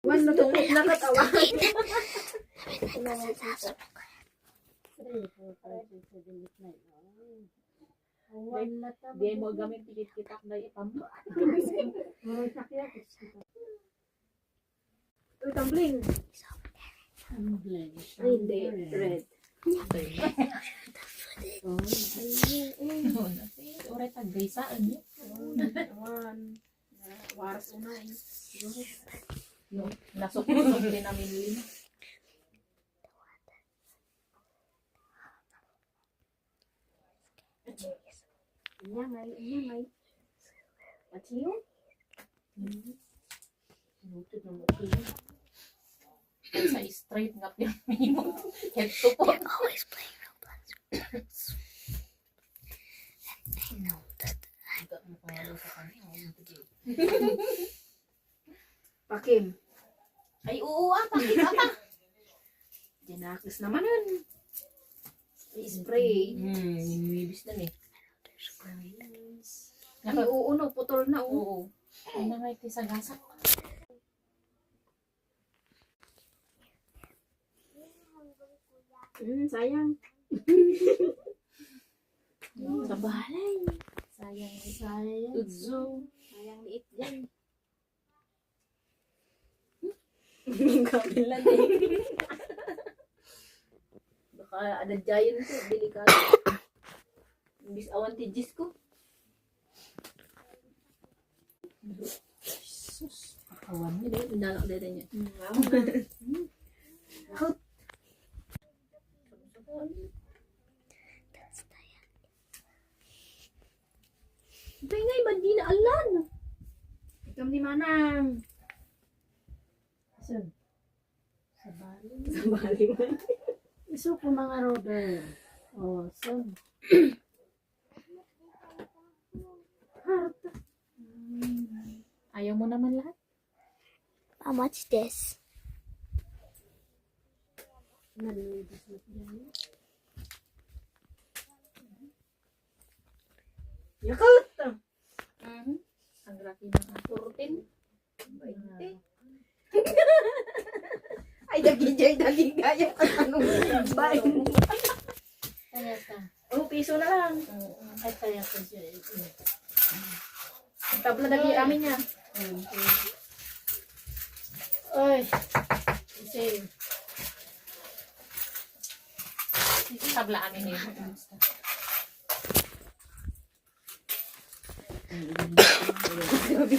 Wan natutog na katawa. Di mo gamit tikit-kitak na ipamba. Uy, tumbling. Hindi, red. Ore tagbaysaan niyo. Waras unay. Nasok-sok din namin lima. Inyangay. Pachiyo? Sinutod ng mukha. Sa straight nga pinamimot. Head to po. They're always playing Roblox. I know that. Pakim. Ay, oo, pakita pa. Dinakis naman yun. Spray. Nimibis na eh. Ay, oo, no. Putol na, oo. Oo. Ay na may tisagasak. Sayang. Sa balay. Sayang. Tudso. Sayang liit yan. Kabilan eh. Baka adadyayan ko. Delikado. Imbis awan tijis ko. Sus. Akawan niya dahil. Inalak dahil niya. Bay ngay, bandi na alan. Ikam ni Manang. Saan? Sa balay. Sa bali man. Iso po mga Robert. Oh, saan? Harta. Ayaw mo naman lahat? Mom, what's this? Yakut! Ang laki ng aturtin. 20. Ay, dagi gaya. Anong bain? Kaya ka. Oh, piso na lang. Ay, kaya ka siya. Ang tabla dagi amin niya. Ay. Kasi. Tabla amin eh. Grabe.